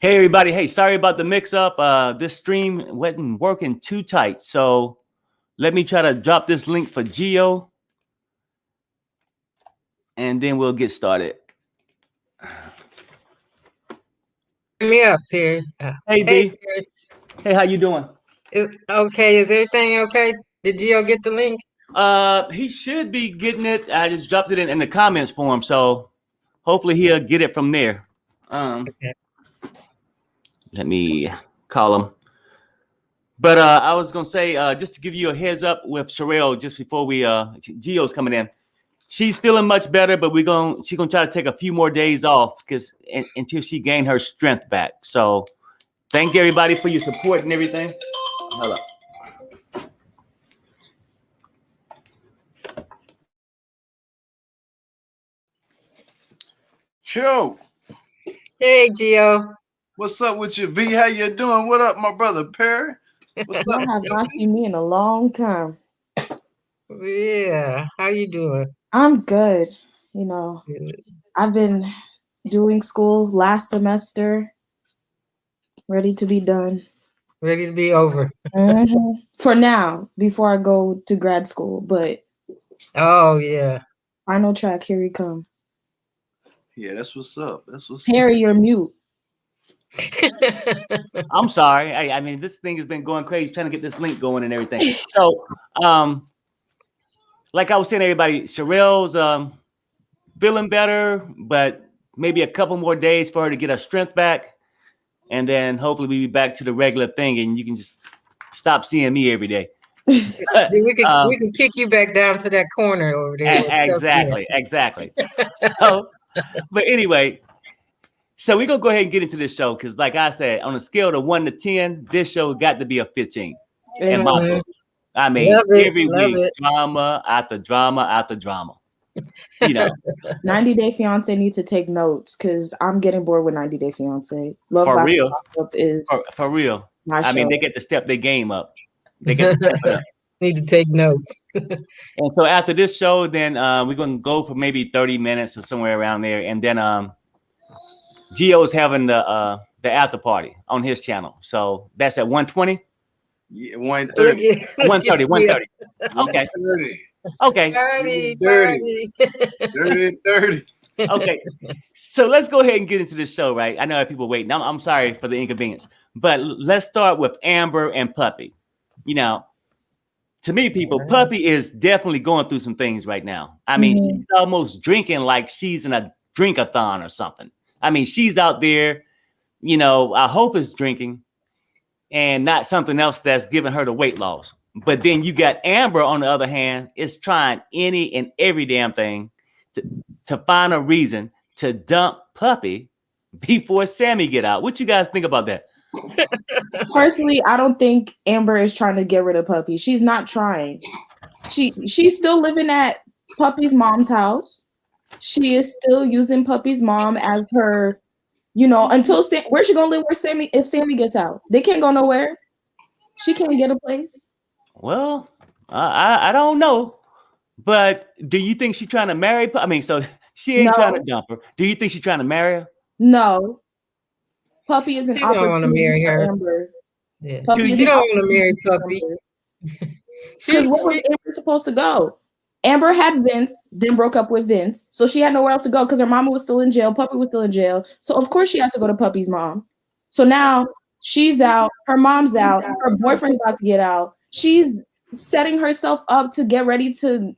Hey everybody, hey, sorry about the mix-up. This stream wasn't working too tight, so let me try to drop this link for Geo, and then we'll get started. Bring me up here. Hey B, hey, how you doing? Okay, is everything okay? Did Gio get the link? He should be getting it. I just dropped it in the comments for him, so hopefully he'll get it from there. Okay. Let me call him. But I was gonna say, just to give you a heads up with Sherelle, just before we Geo's coming in. She's feeling much better, but she's gonna try to take a few more days off until she gain her strength back. So thank everybody for your support and everything. Hold up. Sure. Hey, Gio. What's up with you, V? How you doing? What up, my brother Perry? What's I up? have not seen me in a long time. Yeah, how you doing? I'm good. You know, Good. I've been doing school last semester, ready to be done. Ready to be over. For now, before I go to grad school. But Oh yeah. final track, here we come. Yeah, that's what's up. That's what's Perry, you're mute. I'm sorry. I mean, this thing has been going crazy trying to get this link going and everything. So, like I was saying, everybody, Sherelle's feeling better, but maybe a couple more days for her to get her strength back, and then hopefully we'll be back to the regular thing, and you can just stop seeing me every day. But, we can kick you back down to that corner over there. Exactly. So, but anyway, so we're gonna go ahead and get into this show because, like I said, on a scale of 1 to 10, this show got to be a 15 in my book. I mean, every week, drama after drama after drama. You know, 90 Day Fiance needs to take notes because I'm getting bored with 90 Day Fiance. Love for real. Is for real. I mean, they get to step their game up. They get to step it up. Need to take notes. And so after this show, then we're gonna go for maybe 30 minutes or somewhere around there, and then Gio's having the after party on his channel. So that's at 1:20. Yeah, 1:30. 1:30. Okay. 1:30. Okay. 30. Okay. So let's go ahead and get into this show, right? I know people waiting. I'm sorry for the inconvenience, but let's start with Amber and Puppy. You know, to me, people, Puppy is definitely going through some things right now. I mean, she's almost drinking like she's in a drink-a-thon or something. I mean, she's out there, you know, I hope it's drinking and not something else that's giving her the weight loss. But then you got Amber, on the other hand, is trying any and every damn thing to find a reason to dump Puppy before Sammy get out. What you guys think about that? Personally, I don't think Amber is trying to get rid of Puppy. She's not trying. She's still living at Puppy's mom's house. She is still using Puppy's mom as her, you know, until where's she gonna live? Where Sammy? If Sammy gets out, they can't go nowhere. She can't get a place. Well, I don't know, but do you think she's trying to marry? I mean, so she ain't trying to dump her. Do you think she's trying to marry her? No. Puppy is She don't want to marry her. Amber. Yeah. She don't want to marry Puppy. Because where was Amber supposed to go? Amber had Vince, then broke up with Vince, so she had nowhere else to go because her mama was still in jail. Puppy was still in jail, so of course she had to go to Puppy's mom. So now she's out, her mom's out, her boyfriend's about to get out. She's setting herself up to get ready to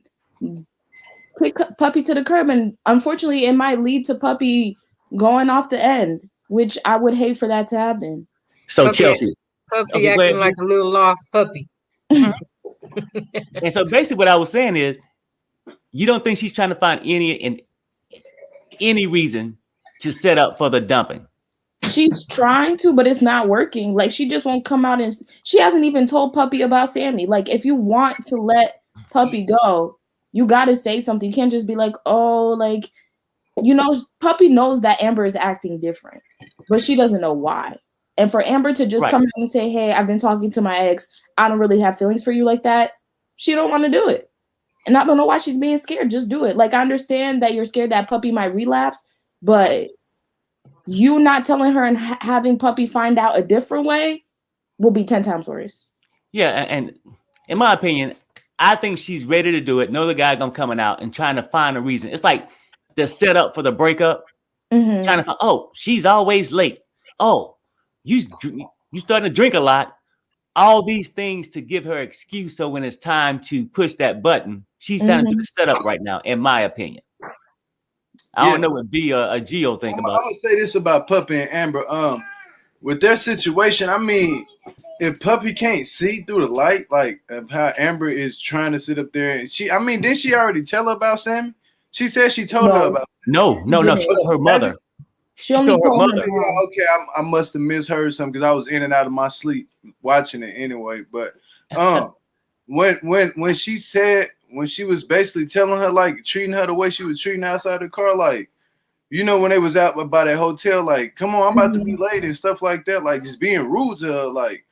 kick Puppy to the curb, and unfortunately, it might lead to Puppy going off the end, which I would hate for that to happen. So Chelsea, Puppy acting like a little lost puppy. And so basically, what I was saying is, you don't think she's trying to find any reason to set up for the dumping? She's trying to, but it's not working. Like, she just won't come out, and she hasn't even told Puppy about Sammy. Like, if you want to let Puppy go, you got to say something. You can't just be like, oh, like, you know, Puppy knows that Amber is acting different, but she doesn't know why. And for Amber to just come out and say, hey, I've been talking to my ex, I don't really have feelings for you like that, she don't want to do it. And I don't know why she's being scared. Just do it. Like, I understand that you're scared that Puppy might relapse, but you not telling her and having Puppy find out a different way will be 10 times worse. Yeah, and in my opinion, I think she's ready to do it. Know the guy gonna coming out and trying to find a reason. It's like the setup for the breakup. Mm-hmm. Trying to find, oh, she's always late. Oh, you starting to drink a lot. All these things to give her excuse. So when it's time to push that button, she's trying to do the setup right now, in my opinion. I don't know what V or Gio think about. I'm gonna say this about Puppy and Amber. With their situation, I mean, if Puppy can't see through the light, like of how Amber is trying to sit up there, and didn't she already tell her about Sammy? She said she told her about. No. She told her mother. She only told her mother. Yeah, okay, I must have misheard something because I was in and out of my sleep watching it anyway. But when she said, when she was basically telling her, like, treating her the way she was treating outside the car, like, you know, when they was out by that hotel, like, come on, I'm about to be late and stuff like that, like just being rude to her, like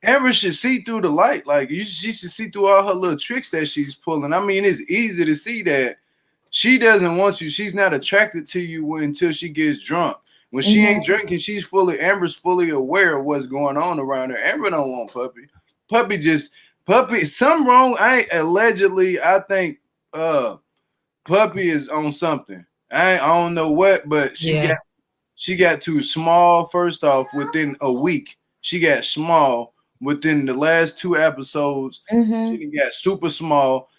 Amber should see through the light, like she should see through all her little tricks that she's pulling. I mean, it's easy to see that she doesn't want you. She's not attracted to you until she gets drunk. When she ain't drinking, Amber's fully aware of what's going on around her. Amber don't want Puppy. Puppy, something wrong. Allegedly, I think Puppy is on something. I don't know what, but she got too small. First off, within a week, she got small. Within the last 2 episodes, she got super small.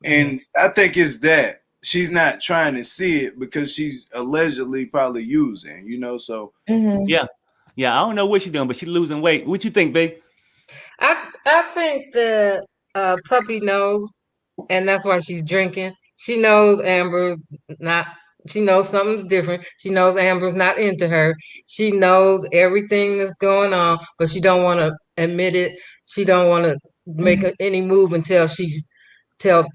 And I think it's that. She's not trying to see it because she's allegedly probably using, you know, so. Yeah, I don't know what she's doing, but she's losing weight. What you think, babe? I think the Puppy knows, and that's why she's drinking. She knows Amber's not. She knows something's different. She knows Amber's not into her. She knows everything that's going on, but she don't want to admit it. She don't want to make any move until tell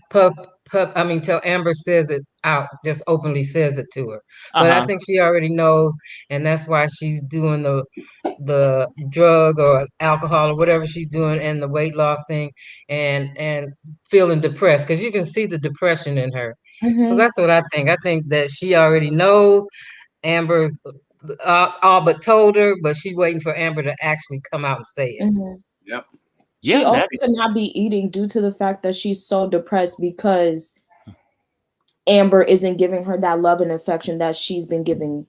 Amber says it out, just openly says it to her. But I think she already knows, and that's why she's doing the drug or alcohol or whatever she's doing and the weight loss thing and feeling depressed because you can see the depression in her. So that's what I think. I think that she already knows. Amber's all but told her, but she's waiting for Amber to actually come out and say it. Yep. She also could not be eating due to the fact that she's so depressed because Amber isn't giving her that love and affection that she's been giving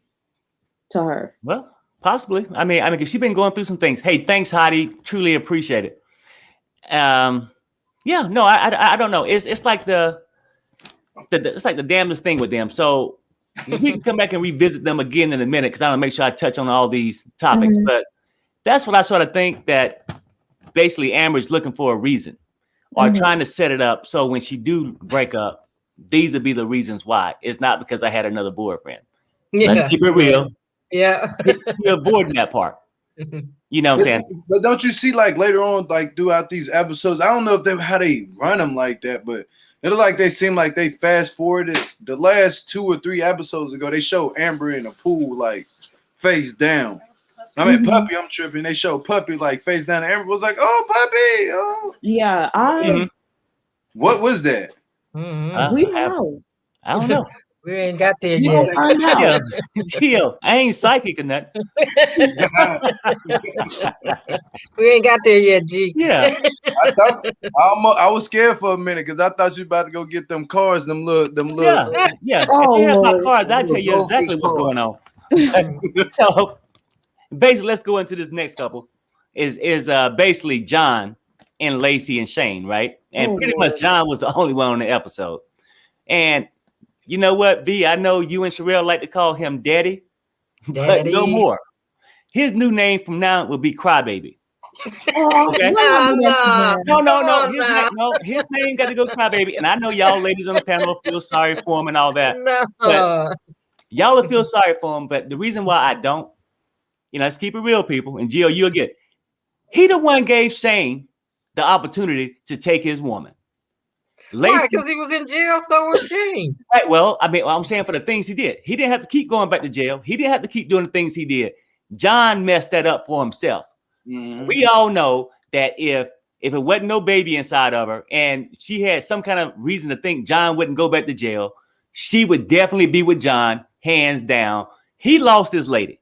to her. Well, possibly. I mean, because she's been going through some things. Hey, thanks, Hottie. Truly appreciate it. I don't know. It's like it's like the damnedest thing with them. So we can come back and revisit them again in a minute because I want to make sure I touch on all these topics. But that's what I sort of think, that basically Amber's looking for a reason or trying to set it up so when she do break up, these would be the reasons why. It's not because I had another boyfriend. Let's keep it real. Yeah. You're avoiding that part. You know what I'm saying? But don't you see, like, later on, like, throughout these episodes, I don't know if how they run them like that, but it's like they seem like they fast forwarded. The last 2 or 3 episodes ago, they show Amber in a pool, like, face down. I mean, Puppy, I'm tripping. They show Puppy, like, face down. And Amber was like, oh, Puppy. Oh. Yeah. What was that? We don't know. I don't know. We ain't got there yet. Chill. I ain't psychic or nothing. We ain't got there yet, G. Yeah. I was scared for a minute because I thought you about to go get them cars, them little. Yeah. Oh, about cars, I tell you exactly what's going on. So basically, let's go into this next couple. Is basically John and Lacey and Shane, right? And pretty much John was the only one on the episode. And you know what, V? I know you and Sherelle like to call him Daddy, but no more. His new name from now will be Crybaby. Okay? No. His name got to go Crybaby. And I know y'all ladies on the panel feel sorry for him and all that. No. Y'all will feel sorry for him. But the reason why I don't, let's keep it real, people. And Gio, you'll get. He the one gave Shane the opportunity to take his woman. Why? Because he was in jail, so was Shane. Right. Well, I'm saying for the things he did. He didn't have to keep going back to jail. He didn't have to keep doing the things he did. John messed that up for himself. We all know that if it wasn't no baby inside of her and she had some kind of reason to think John wouldn't go back to jail, she would definitely be with John, hands down. He lost his lady.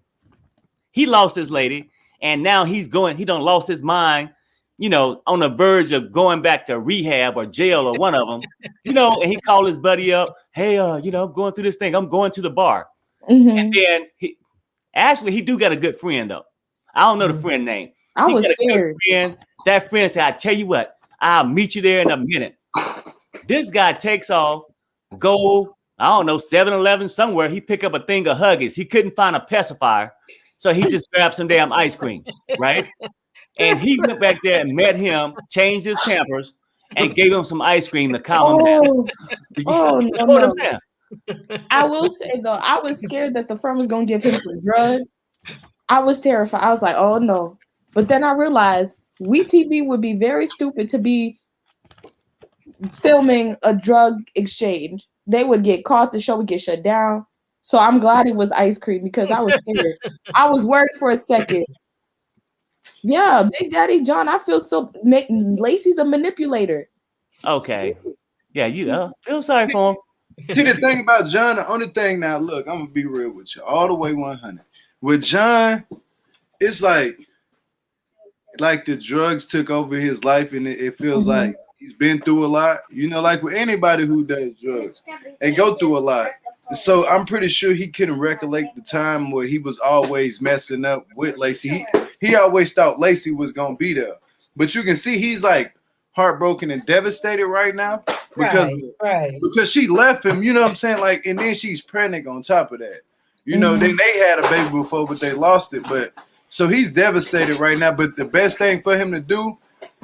And now he done lost his mind, on the verge of going back to rehab or jail or one of them, and he called his buddy up. Hey, I'm going through this thing. I'm going to the bar. And then he do got a good friend though. I don't know the friend name. I was scared. That friend said, I tell you what, I'll meet you there in a minute. This guy takes off, go, I don't know, 7-Eleven somewhere. He pick up a thing of Huggies. He couldn't find a pacifier. So he just grabbed some damn ice cream, right? And he went back there and met him, changed his Pampers, and gave him some ice cream to calm him down. No, what I'm saying? I will say though, I was scared that the firm was gonna give him some drugs. I was terrified. I was like, oh no. But then I realized WeTV would be very stupid to be filming a drug exchange. They would get caught, the show would get shut down. So I'm glad it was ice cream because I was scared. I was worried for a second. Yeah, Big Daddy John, I feel so. Lacey's a manipulator. Okay. Yeah, you feel sorry for him. See, the thing about John, the only thing now, look, I'm going to be real with you, all the way 100. With John, it's like the drugs took over his life, and it feels like he's been through a lot. Like with anybody who does drugs, they go through a lot. So I'm pretty sure he couldn't recollect the time where he was always messing up with Lacey. He always thought Lacey was going to be there. But you can see he's like heartbroken and devastated right now because she left him, you know what I'm saying? Like, and then she's pregnant on top of that. Then they had a baby before, but they lost it. But so he's devastated right now. But the best thing for him to do,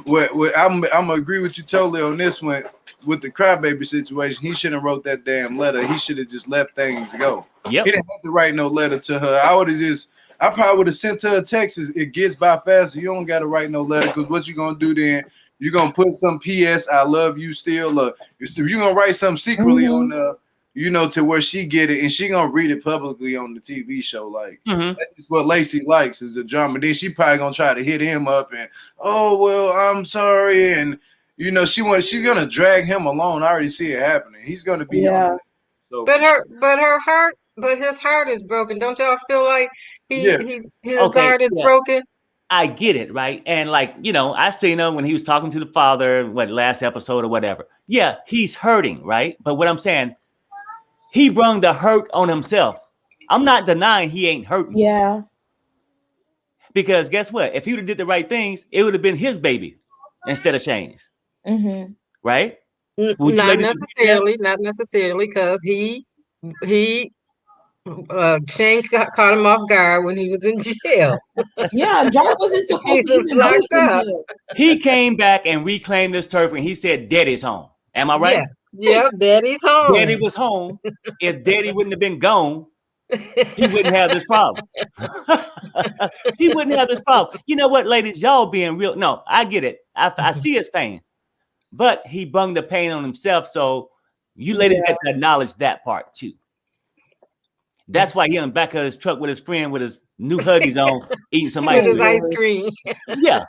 I'm gonna agree with you totally on this one. With the crybaby situation, he shouldn't have wrote that damn letter. He should have just let things go. Yep. He didn't have to write no letter to her. I probably would have sent her a text. It gets by faster. You don't got to write no letter because what you going to do then, you're going to put some P.S. I love you still. You're going to write something secretly on to where she get it, and she going to read it publicly on the TV show. Like, that's what Lacey likes is the drama. Then she probably going to try to hit him up and, oh, well, I'm sorry. And, she's going to drag him along. I already see it happening. He's going to be on it. So, but his heart is broken. Don't y'all feel like his heart is broken? I get it, right? And I seen him when he was talking to the father, last episode or whatever. Yeah, he's hurting, right? But what I'm saying, he brung the hurt on himself. I'm not denying he ain't hurting. Yeah. Because guess what? If he would have did the right things, it would have been his baby instead of Shane's. Right? Not necessarily, because he Shane caught him off guard when he was in jail. Yeah, John wasn't supposed to even lock up. He came back and reclaimed this turf, and he said, "Daddy's home." Am I right? Yes. Yeah, Daddy's home. Daddy was home. If Daddy wouldn't have been gone, he wouldn't have this problem. He wouldn't have this problem. You know what, ladies? Y'all being real. No, I get it. I see his pain, but he brung the pain on himself. So you ladies have to acknowledge that part too. That's why he on the back of his truck with his friend with his new Huggies on, eating some ice cream. Ice cream. Yeah.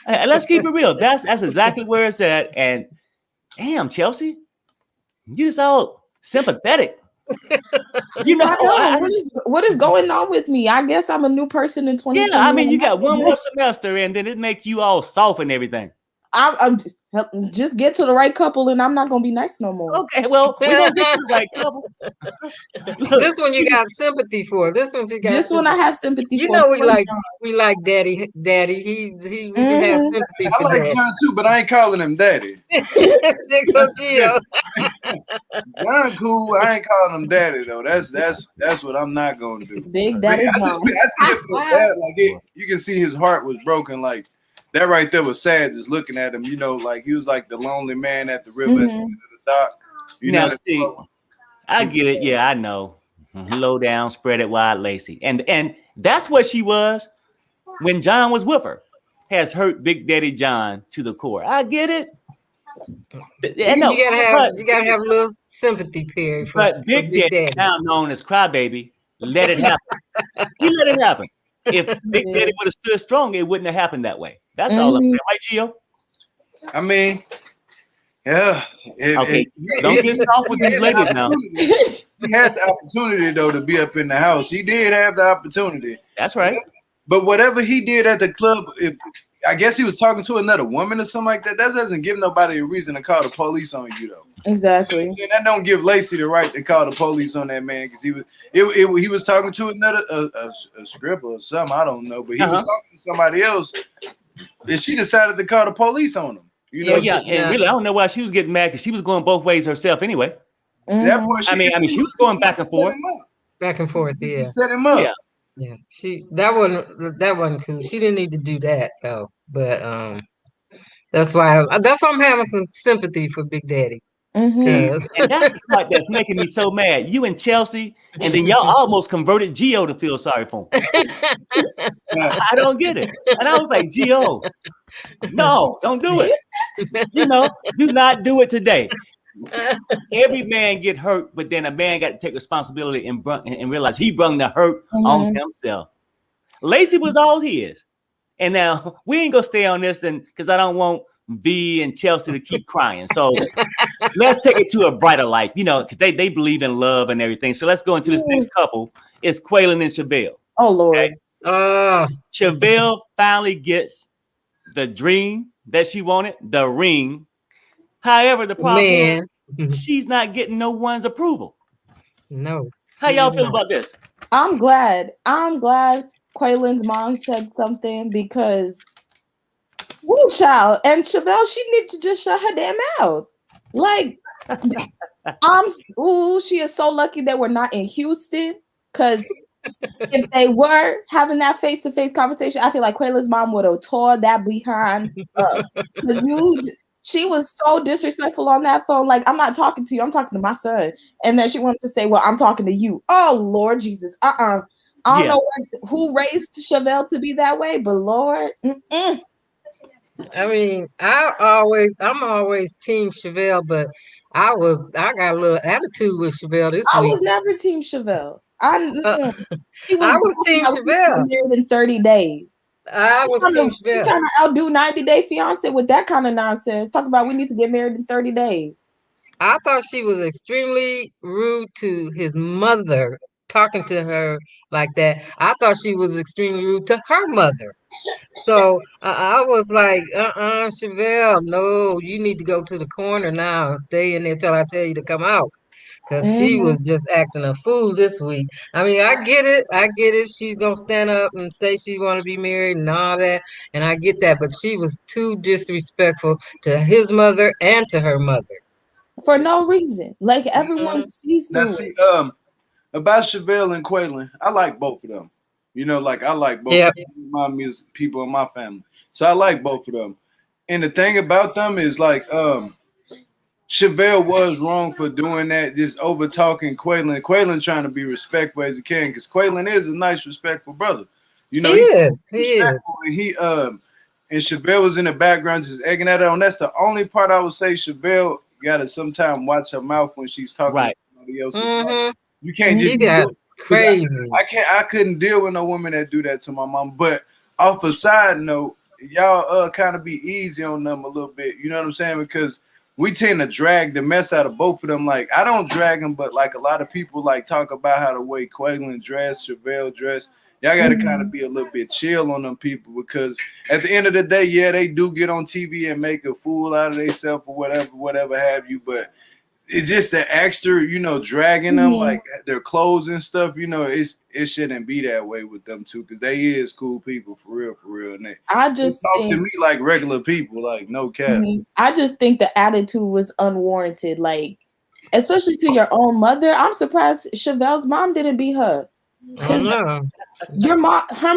And let's keep it real. That's exactly where it's at. And damn, Chelsea, you just all sympathetic. What is going on with me? I guess I'm a new person in 2020. Yeah, I mean, you got one more semester, and then it makes you all soft and everything. I'm just get to the right couple, and I'm not gonna be nice no more. Okay, well, we're gonna get to the right couple. This one you got sympathy for. This one I have sympathy for. You know, we like Daddy. He we can have sympathy for. I like John too, but I ain't calling him Daddy. John cool. I ain't calling him Daddy though. That's what I'm not gonna do. Big Daddy. I think it feel bad. Like you can see his heart was broken. Like. That right there was sad just looking at him, like he was like the lonely man at the river at the end of the dock. Now, see, I get it. Yeah, I know. Low down, spread it wide, Lacey. And that's what she was when John was with her. Has hurt Big Daddy John to the core. I get it. You gotta have a little sympathy period. But Big Daddy, now known as Crybaby, let it happen. He let it happen. If Big Daddy would have stood strong, it wouldn't have happened that way. That's all I'm saying, right, Gio? I mean, Yeah. Okay, don't get soft with these ladies now. He had the opportunity though to be up in the house. He did have the opportunity. That's right. But whatever he did at the club, if I guess he was talking to another woman or something like that, that doesn't give nobody a reason to call the police on you though. Exactly. And that don't give Lacey the right to call the police on that man because he was talking to another a stripper or something. I don't know, but he was talking to somebody else, and she decided to call the police on him. You know, and really, I don't know why she was getting mad because she was going both ways herself anyway. That boy, I mean, she was going back and forth. Back and forth, yeah. Set him up. Yeah. That wasn't cool. She didn't need to do that though. But that's why I'm having some sympathy for Big Daddy. And that's the part that's making me so mad. You and Chelsea, and then y'all almost converted Gio to feel sorry for him. I don't get it. And I was like, Gio, no, don't do it. Do not do it today. Every man get hurt, but then a man got to take responsibility and realize he brung the hurt on himself. Lacey was all his. And now we ain't gonna stay on this because I don't want V and Chelsea to keep crying. So let's take it to a brighter light, because they believe in love and everything. So let's go into this next couple. It's Quaylon and Chevelle. Oh Lord. Okay? Chevelle finally gets the dream that she wanted, the ring. However, the problem is she's not getting no one's approval. No. How y'all feel about this? I'm glad Quaylon's mom said something because woo child and Chevelle, she needs to just shut her damn mouth. Like she is so lucky that we're not in Houston, because if they were having that face-to-face conversation, I feel like Quaylon's mom would have tore that behind up. Because she was so disrespectful on that phone. Like, I'm not talking to you, I'm talking to my son. And then she wanted to say, well, I'm talking to you. Oh Lord Jesus. I don't know who raised Chevelle to be that way, but Lord. I mean, I'm always team Chevelle, but I got a little attitude with Chevelle this week. I was never team Chevelle. I was team Chevelle. Married in 30 days. I was team Chevelle. Trying to outdo 90 Day Fiance with that kind of nonsense. Talk about we need to get married in 30 days. I thought she was extremely rude to his mother, talking to her like that. I thought she was extremely rude to her mother. So I was like, Chevelle, no, you need to go to the corner now and stay in there till I tell you to come out. Because she was just acting a fool this week. I mean, I get it. She's going to stand up and say she want to be married and all that. And I get that. But she was too disrespectful to his mother and to her mother. For no reason. Like, everyone sees through it. About Chevelle and Quaylon, I like both of them. I like both of my music people in my family. So I like both of them. And the thing about them is like, Chevelle was wrong for doing that, just over talking Quaylon. Quaylon trying to be respectful as he can, because Quaylon is a nice, respectful brother. He is. And Chevelle was in the background just egging at her. And that's the only part I would say Chevelle gotta sometime watch her mouth when she's talking to somebody else. You can't just crazy. I couldn't deal with no woman that do that to my mom. But off a side note, y'all kind of be easy on them a little bit. You know what I'm saying? Because we tend to drag the mess out of both of them. Like, I don't drag them, but like a lot of people like talk about how the way Quaylon dressed, Chevelle dressed. Y'all got to kind of be a little bit chill on them people, because at the end of the day, they do get on TV and make a fool out of themselves or whatever have you. But it's just the extra, dragging them, like their clothes and stuff, it shouldn't be that way with them too, because they is cool people for real. And they talk to me like regular people, like no cap. I just think the attitude was unwarranted, like, especially to your own mother. I'm surprised Chevelle's mom didn't beat her. Her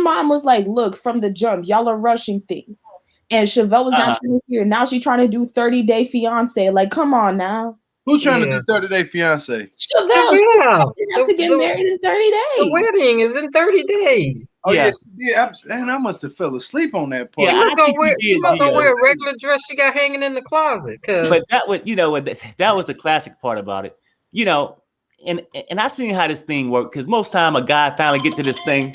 mom was like, look, from the jump, y'all are rushing things. And Chevelle was not trying to hear. Now she's trying to do 30-day fiance. Like, come on now. Who's trying to do 30-day fiance? Chevelle. She have to get married in 30 days. The wedding is in 30 days. Oh, yes. I must have fell asleep on that part. She was gonna wear a regular dress she got hanging in the closet. But that was, that was the classic part about it. And I seen how this thing worked, because most time a guy finally get to this thing.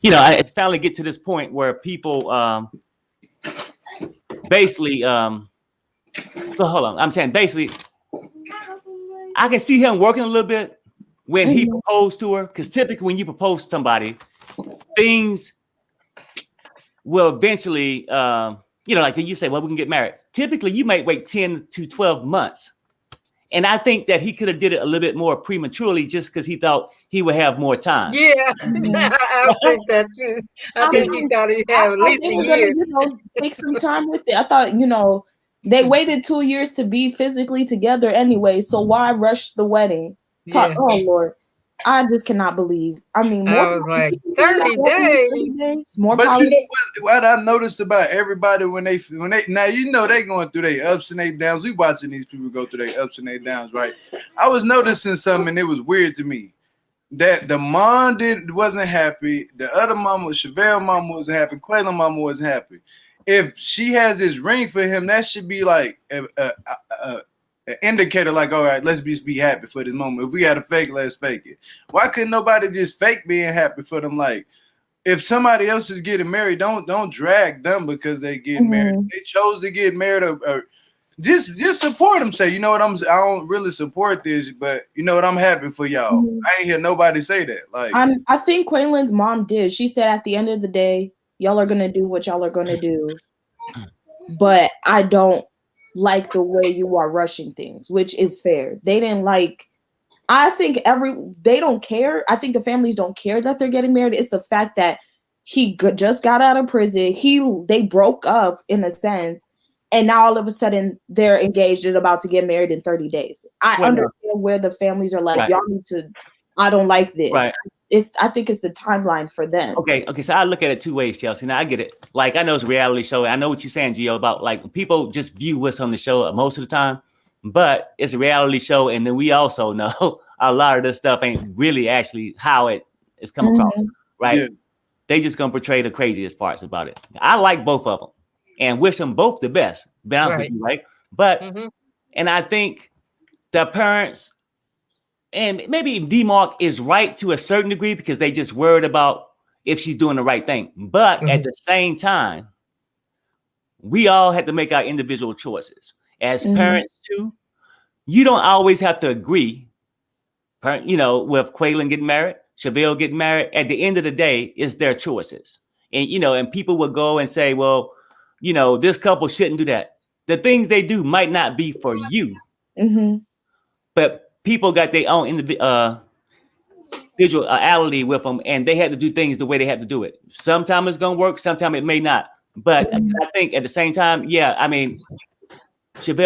I finally get to this point where people basically, well, hold on. I'm saying basically, I can see him working a little bit when he proposed to her, because typically when you propose to somebody, things will eventually, like you say, well, we can get married. Typically, you might wait 10 to 12 months. And I think that he could have did it a little bit more prematurely just because he thought he would have more time. Yeah, I think that too. I think he thought he'd have at least a year. Take some time with it. I thought, they waited 2 years to be physically together anyway. So why rush the wedding? Yeah. Oh Lord, I just cannot believe. I mean, I was like 30 days. More. But you know what I noticed about everybody when they now they going through their ups and their downs. We watching these people go through their ups and their downs, right? I was noticing something, and it was weird to me. That the mom wasn't happy. The other mama, Chevelle mama, wasn't happy. Quayla mama wasn't happy. If she has this ring for him, that should be like an indicator, like, all right, let's just be happy for this moment. If we got to fake, let's fake it. Why couldn't nobody just fake being happy for them? Like, if somebody else is getting married, don't drag them because they get married. They chose to get married, or just support them. Say, you know what, I don't really support this, but you know what, I'm happy for y'all. I ain't hear nobody say that. Like, I think Quaylen's mom did. She said at the end of the day, y'all are gonna do what y'all are gonna do, but I don't like the way you are rushing things, which is fair. They didn't like. I think they don't care. I think the families don't care that they're getting married. It's the fact that he just got out of prison. They broke up in a sense, and now all of a sudden they're engaged and about to get married in 30 days. I understand where the families are like, y'all need to. I don't like this. Right. I think it's the timeline for them. Okay. So I look at it two ways, Chelsea. Now I get it. Like, I know it's a reality show. I know what you're saying, Gio, about like people just view what's on the show most of the time, but it's a reality show. And then we also know a lot of this stuff ain't really actually how it is come across, right? Yeah. They just gonna portray the craziest parts about it. I like both of them and wish them both the best. Be honest with you, right? But and I think the parents and maybe D-Mark is right to a certain degree because they just worried about if she's doing the right thing. But at the same time, we all have to make our individual choices. As parents too, you don't always have to agree, with Quaylen getting married, Chevelle getting married. At the end of the day, it's their choices. And, and people will go and say, well, this couple shouldn't do that. The things they do might not be for you, but people got their own individuality with them, and they had to do things the way they had to do it. Sometimes it's going to work, sometimes it may not. But I think at the same time, Chevelle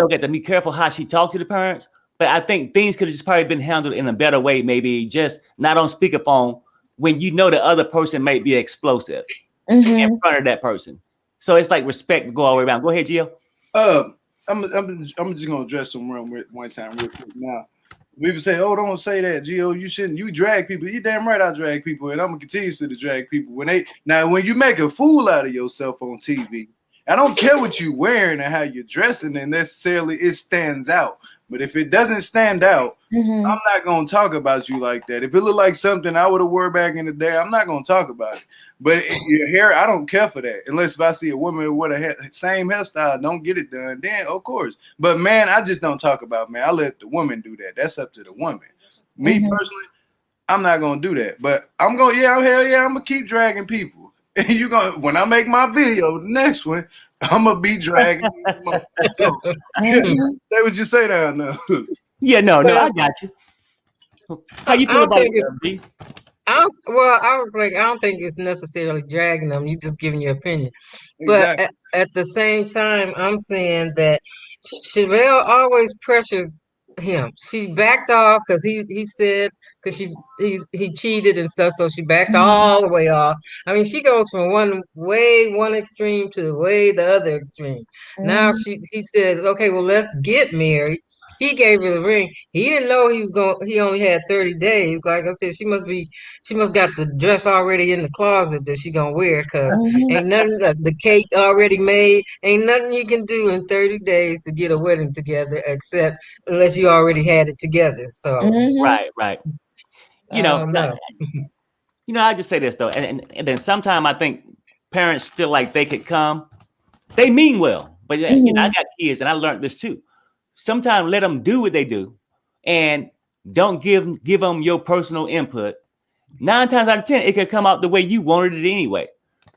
got to be careful how she talked to the parents. But I think things could have just probably been handled in a better way, maybe just not on speakerphone when the other person might be explosive in front of that person. So it's like respect go all the way around. Go ahead, Gio. I'm just gonna address some one time real quick now. People say, "Oh, don't say that, Gio. You shouldn't. You drag people. You damn right, I drag people, and I'm gonna continue to drag people. When you make a fool out of yourself on TV, I don't care what you're wearing and how you're dressing, and necessarily it stands out. But if it doesn't stand out, I'm not gonna talk about you like that. If it looked like something I would have wore back in the day, I'm not gonna talk about it. But your hair, I don't care for that. Unless if I see a woman with a same hairstyle, don't get it done, then of course. But man, I just don't talk about man. I let the woman do that. That's up to the woman. Me personally, I'm not gonna do that. But I'm gonna, I'm gonna keep dragging people. And you gonna when I make my video, the next one, I'm gonna be dragging. Say what you say down now. Yeah, no, I got you. How you feel about it, B? I was like, I don't think it's necessarily dragging them. You just giving your opinion. Exactly. But at the same time, I'm saying that Chevelle always pressures him. She backed off because he said because he cheated and stuff, so she backed all the way off. I mean, she goes from one extreme to the other extreme. Now he said, okay, well, let's get married. He gave her the ring. He didn't know he only had 30 days. Like I said, she must got the dress already in the closet that she gonna wear because ain't nothing, the cake already made. Ain't nothing you can do in 30 days to get a wedding together except unless you already had it together. So right. I just say this though, and then sometimes I think parents feel like they could come. They mean well. But you know, I got kids, and I learned this too. Sometimes let them do what they do, and don't give them your personal input. 9 times out of 10, it could come out the way you wanted it anyway.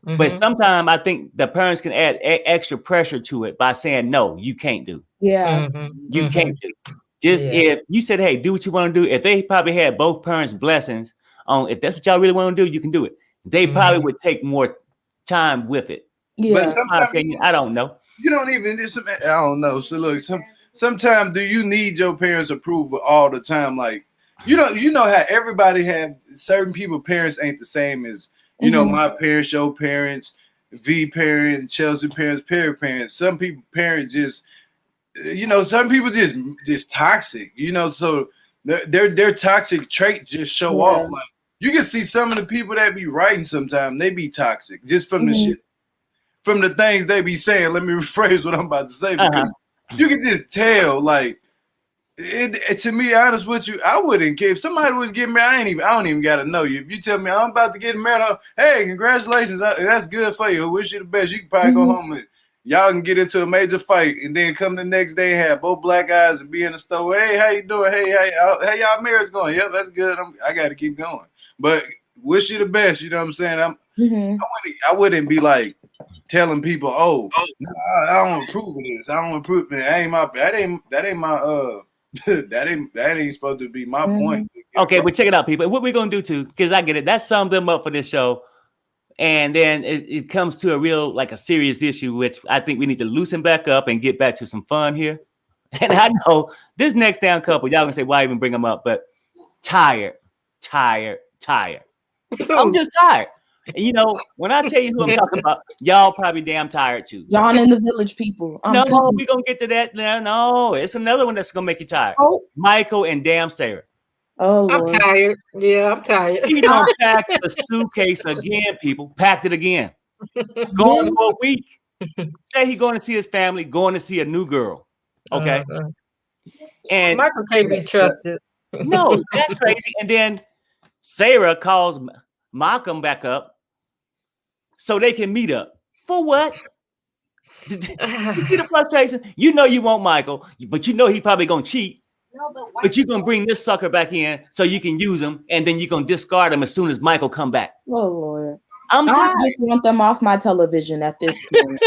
But sometimes I think the parents can add extra pressure to it by saying, no, you can't do. Yeah. You can't do. Just if you said, hey, do what you want to do. If they probably had both parents' blessings on, if that's what y'all really want to do, you can do it. They probably would take more time with it. Yeah. But sometimes, my opinion, I don't know. You don't even, I don't know. So look, sometimes do you need your parents' approval all the time? Like, you know how everybody have certain people, parents ain't the same as, you know, my parents, your parents, V parents, Chelsea parents, Perry parents. Some people parents just, you know, some people just toxic, you know, so their toxic trait just show off. Like, you can see some of the people that be writing sometimes, they be toxic just from the shit, from the things they be saying. Let me rephrase what I'm about to say, because you can just tell, like, to be honest with you, I wouldn't care if somebody was getting married. I don't even gotta know you. If you tell me I'm about to get married, hey, congratulations, that's good for you. I wish you the best. You can probably go home and y'all can get into a major fight, and then come the next day and have both black eyes and be in the store. Hey, how you doing? Hey, y'all marriage going? Yep, that's good. I got to keep going. But wish you the best. You know what I'm saying? I wouldn't be like telling people, oh, no, I don't approve of this. I don't approve. Man, that ain't my. That ain't supposed to be my point. Okay, but check it out, people. What we're gonna do too, because I get it. That sums them up for this show. And then it comes to a real, like a serious issue, which I think we need to loosen back up and get back to some fun here. And I know this next down couple, y'all gonna say, why even bring them up? But tired. I'm just tired. And you know, when I tell you who I'm talking about, y'all probably damn tired too. John and the Village people. No, we're gonna get to that now. No, it's another one that's gonna make you tired. Michael and damn Sarah. Oh, Lord. I'm tired. Yeah, I'm tired. He done packed the suitcase again, people. Packed it again. Going for a week. Say he going to see his family, going to see a new girl. Okay. And Michael can't be trusted. No, that's crazy. And then Sarah calls Malcolm back up so they can meet up. For what? You see the frustration? You know you want Michael, but you know he probably gonna cheat. No, but you're gonna bring this sucker back in so you can use him, and then you're gonna discard him as soon as Michael come back. Oh Lord, I'm tired. I just want them off my television at this point.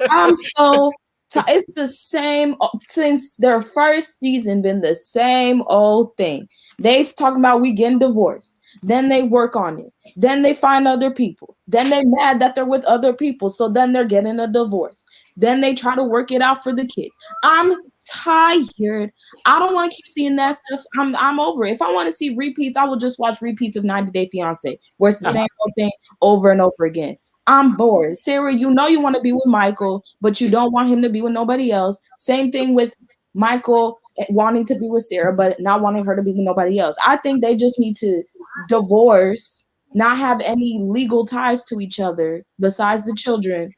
I'm so tired. It's the same since their first season. Been the same old thing. They've talking about we getting divorced. Then they work on it. Then they find other people. Then they're mad that they're with other people. So then they're getting a divorce. Then they try to work it out for the kids. I'm tired. I don't want to keep seeing that stuff. I'm over it. If I want to see repeats, I will just watch repeats of 90 Day Fiance, where it's the same old thing over and over again. I'm bored. Sarah, you know you want to be with Michael, but you don't want him to be with nobody else. Same thing with Michael wanting to be with Sarah, but not wanting her to be with nobody else. I think they just need to divorce, not have any legal ties to each other besides the children,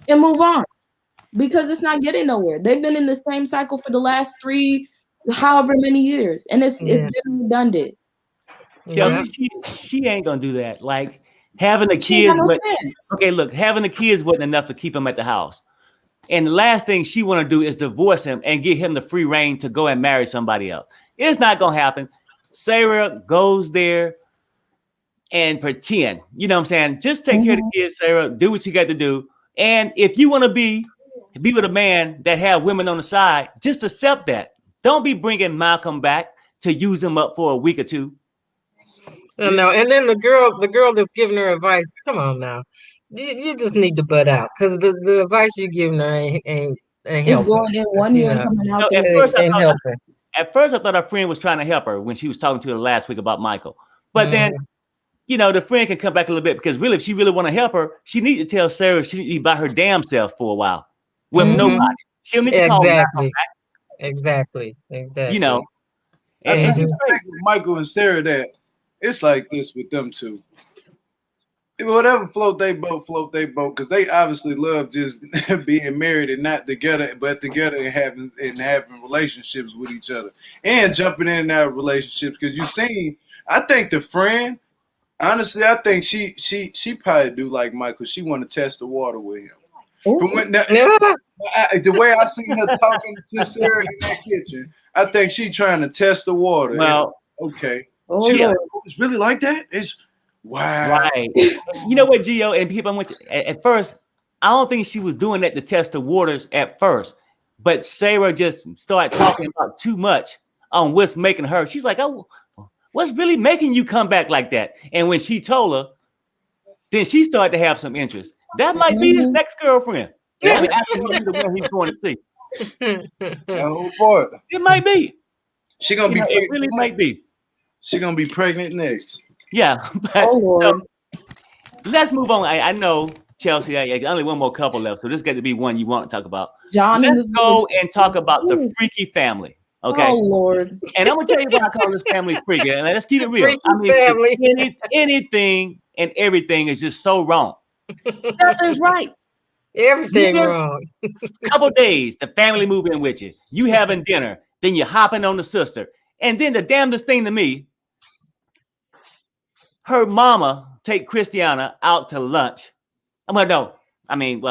and move on. Because it's not getting nowhere. They've been in the same cycle for the last however many years, and it's getting redundant. She ain't gonna do that. Like having the kids. Okay, look, having the kids wasn't enough to keep him at the house. And the last thing she want to do is divorce him and give him the free reign to go and marry somebody else. It's not gonna happen. Sarah goes there and pretend. You know what I'm saying? Just take care of the kids, Sarah. Do what you got to do. And if you want to be with a man that have women on the side, just accept that. Don't be bringing Malcolm back to use him up for a week or two. No, and then the girl that's giving her advice, come on now. You just need to butt out, because the advice you're giving her ain't helping. Going in one year and coming out there. At first, I thought her friend was trying to help her when she was talking to her last week about Michael. But then, you know, the friend can come back a little bit, because really, if she really want to help her, she need to tell Sarah she need to be by her damn self for a while with nobody. She'll need to call Malcolm back. Exactly. You know, and it's like Michael and Sarah that it's like this with them two. Whatever float they boat, because they obviously love just being married and not together, but together and having relationships with each other and jumping in and out of relationships. Because you seen, I think the friend, honestly, I think she probably do like Michael. She want to test the water with him. From when the way I seen her talking to Sarah in that kitchen, I think she trying to test the water. Well, okay. Oh, She Lord. like, oh, it's really like that? It's wow. Right. You know what, Gio, and people went at first, I don't think she was doing that to test the waters at first, but Sarah just started talking about too much on what's making her. She's like, oh, what's really making you come back like that? And when she told her, then she started to have some interest. That might be his next girlfriend. I mean, after he the one he's going to see. That whole part. It might be. She gonna be It really might be. She gonna be pregnant next. Yeah. But, Oh, Lord. so, let's move on. I know, Chelsea, I only one more couple left, so this got to be one you want to talk about. John Let's and go and talk about the freaky family. Okay. Oh, Lord. And I'm gonna tell you why I call this family freaky. And let's keep it real. Freaky family. Anything and everything is just so wrong. Nothing's right. Everything wrong. Couple days, the family move in with you. You having dinner, then you're hopping on the sister, and then the damnedest thing to me, her mama take Kristianna out to lunch. I'm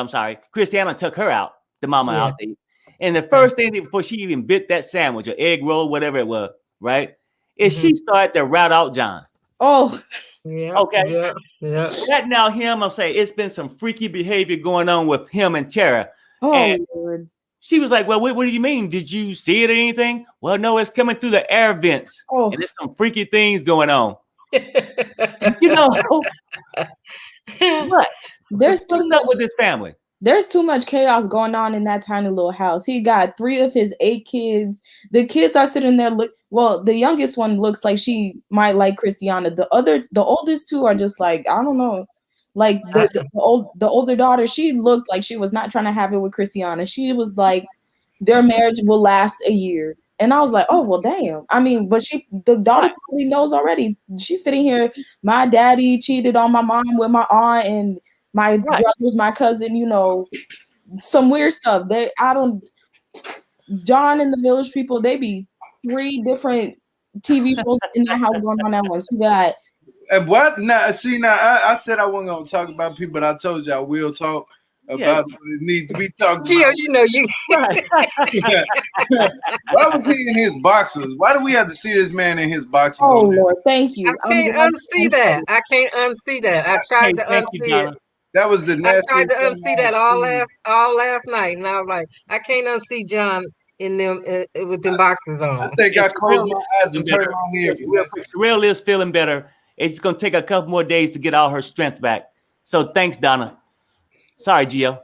sorry. Kristianna took her out, the mama out to eat. And the first thing before she even bit that sandwich or egg roll, whatever it was, right, is she started to rat out John. Oh, yeah. Okay. Yeah. Right now, I'm saying it's been some freaky behavior going on with him and Tara. Oh, And Lord. she was like, well, what do you mean? Did you see it or anything? Well, no, it's coming through the air vents. Oh. And there's some freaky things going on. You know, what? There's What's up with this family? There's too much chaos going on in that tiny little house. He got 3 of his 8 kids. The kids are sitting there. The youngest one looks like she might like Kristianna. The oldest 2 are just like, I don't know. Like the older daughter, she looked like she was not trying to have it with Kristianna. She was like, their marriage will last a year. And I was like, oh, well, damn. I mean, but the daughter probably knows already. She's sitting here. My daddy cheated on my mom with my aunt, and my brother's my cousin, some weird stuff. John and the Village People, they be 3 different TV shows in that house going on at once. We got. And what? Now, see, I said I wasn't going to talk about people, but I told you I will talk about what it needs to be talked Gio, about. you know you. Why was he in his boxers? Why do we have to see this man in his boxers? Oh, Lord, thank you. I can't unsee that. I can't unsee that. I tried to unsee it. That was the I tried to unsee that all last night, and I was like, I can't unsee John in them with them boxes on. I think I closed my eyes and turned my head. Sherelle is feeling better. It's gonna take a couple more days to get all her strength back. So thanks, Donna. Sorry, Gio.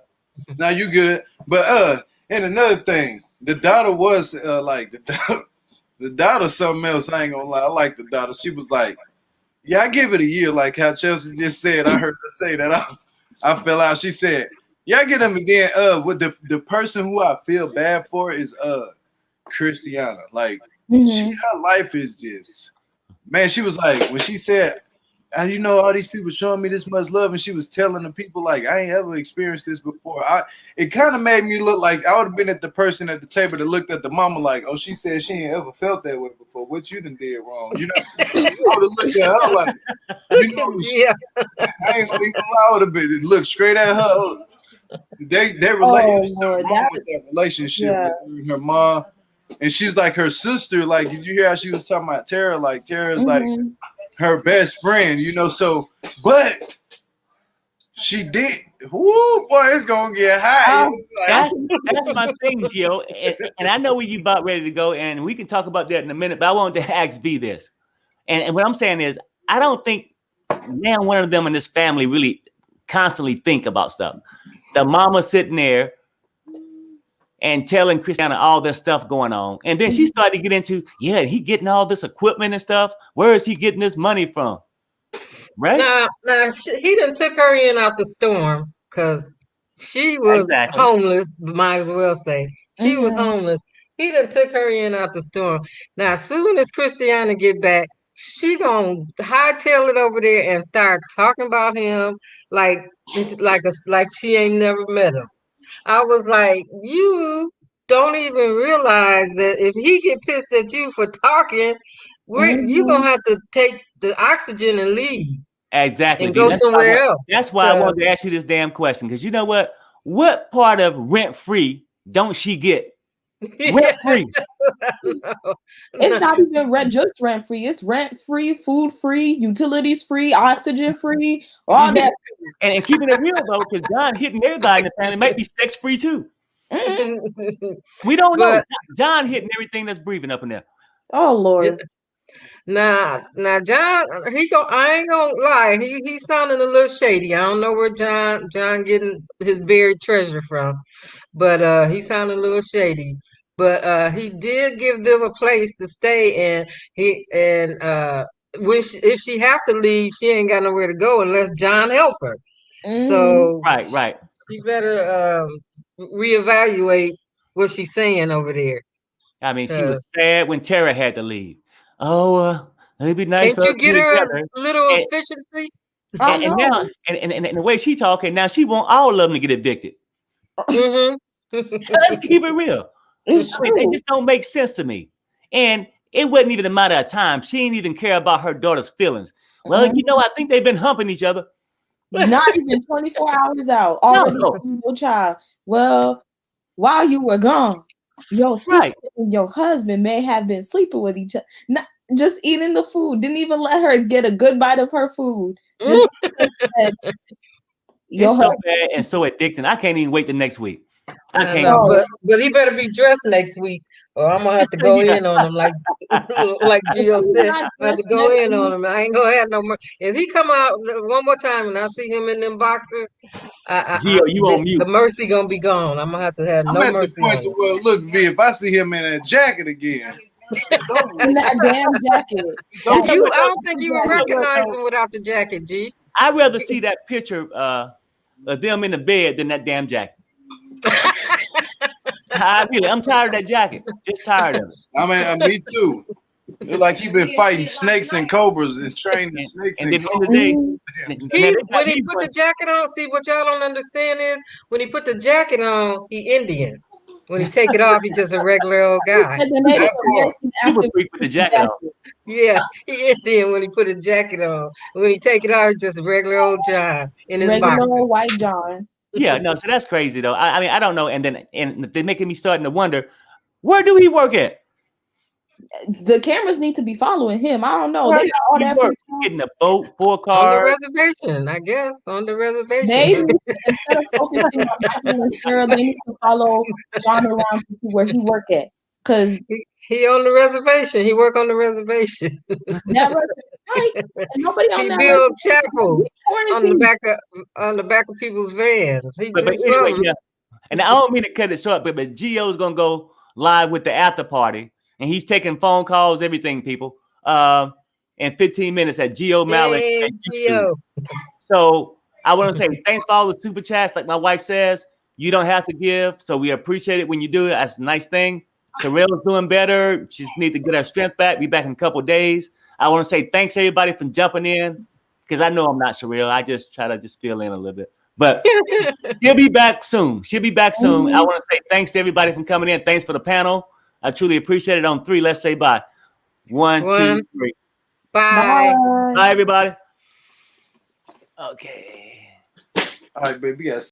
Now you good. But and another thing, the daughter was the daughter something else. I ain't gonna lie. I like the daughter. She was like, yeah, I give it a year, like how Chelsea just said. I heard her say that. I fell out. She said, yeah, I get them again. With the person who I feel bad for is Kristianna. Like her life is just, man, she was like, when she said, and all these people showing me this much love, and she was telling the people like, I ain't ever experienced this before. It kind of made me look like I would have been at the person at the table that looked at the mama like, oh, she said she ain't ever felt that way before. What you done did wrong? I would have looked at her like, I ain't gonna even lie. I would have been looked straight at her. They related with that relationship with her and her mom, and she's like her sister. Like, did you hear how she was talking about Tara? Like Tara's like her best friend, So, but she did. Whoo, boy, it's gonna get high. That's my thing, Gio. And I know where you about ready to go, and we can talk about that in a minute. But I wanted to ask V this, and what I'm saying is, I don't think now one of them in this family really constantly think about stuff. The mama sitting there and telling Kristianna all this stuff going on. And then she started to get into, he getting all this equipment and stuff. Where is he getting this money from? Right? Now he done took her in out the storm because she was homeless, might as well say. She was homeless. He done took her in out the storm. Now, as soon as Kristianna get back, she gonna hightail it over there and start talking about him like she ain't never met him. I was like, you don't even realize that if he get pissed at you for talking, you're gonna have to take the oxygen and leave. Exactly. And go somewhere else. That's why I wanted to ask you this damn question. Because you know what? what part of rent free don't she get? Rent free. It's not even just rent free. It's rent free, food free, utilities free, oxygen free, all that. And keeping it real though, because John hitting everybody in the family might be sex free too. We don't know. John hitting everything that's breathing up in there. Oh Lord. Now, John, I ain't gonna lie, he sounding a little shady. I don't know where John getting his buried treasure from, but he sounded a little shady. But he did give them a place to stay, and if she have to leave, she ain't got nowhere to go unless John help her. So right. she better reevaluate what she's saying over there. I mean, she was sad when Tara had to leave. Oh, it'd be nice. Can't you get her a little efficiency? And now, and the way she talking now, she want all of them to get evicted. Let's keep it real. They just don't make sense to me. And it wasn't even a matter of time. She didn't even care about her daughter's feelings. Well, I think they've been humping each other. Not even 24 hours out. Already no child. Well, while you were gone, your sister and your husband may have been sleeping with each other. Not just eating the food. Didn't even let her get a good bite of her food. Just it's so bad and so addicting. I can't even wait the next week. I can't. But he better be dressed next week, or I'm gonna have to go in on him like Gio said. I have to go in on him. I ain't gonna have no more. If he come out one more time and I see him in them boxes, Gio, you on mute. The mercy gonna be gone. I'm gonna have to have no mercy on him. Well, look, V, if I see him in that jacket again. In that damn jacket. I don't think you would recognize him without the jacket, G. I'd rather see that picture of them in the bed than that damn jacket. I'm tired of that jacket. Just tired of it. I mean, me too. It's like you've been fighting snakes and cobras and training snakes and cobras. When he put the jacket on, see what y'all don't understand is when he put the jacket on, he Indian. When he take it off, he's just a regular old guy. Super freak with the jacket on. Yeah, he Indian when he put his jacket on. When he take it off, he's just a regular old John in his boxes. White John. Yeah, no, so that's crazy though. I mean, I don't know, and they're making me starting to wonder, where do he work at? The cameras need to be following him. I don't know. They got all that getting a boat, 4 cars. On the reservation, I guess. On the reservation. Maybe instead of focusing on Michael and Cheryl, they need to follow John around to see where he work at. Because he on the reservation. He work on the reservation. Nobody on he that build chapels on the back of people's vans. But anyway, yeah. And I don't mean to cut it short, but Gio's gonna go live with the after party, and he's taking phone calls, everything, people. In 15 minutes at Gio Malik. Hey, Gio. So I want to say thanks for all the super chats. Like my wife says, you don't have to give, so we appreciate it when you do it. That's a nice thing. Sorrell's doing better. She just needs to get her strength back. Be back in a couple of days. I want to say thanks everybody for jumping in, because I know I'm not Sorrell. I just try to fill in a little bit. But she'll be back soon. I want to say thanks to everybody for coming in. Thanks for the panel. I truly appreciate it. On 3, let's say bye. 1, 2, 3. Bye. Bye, everybody. Okay. All right, baby. Yes.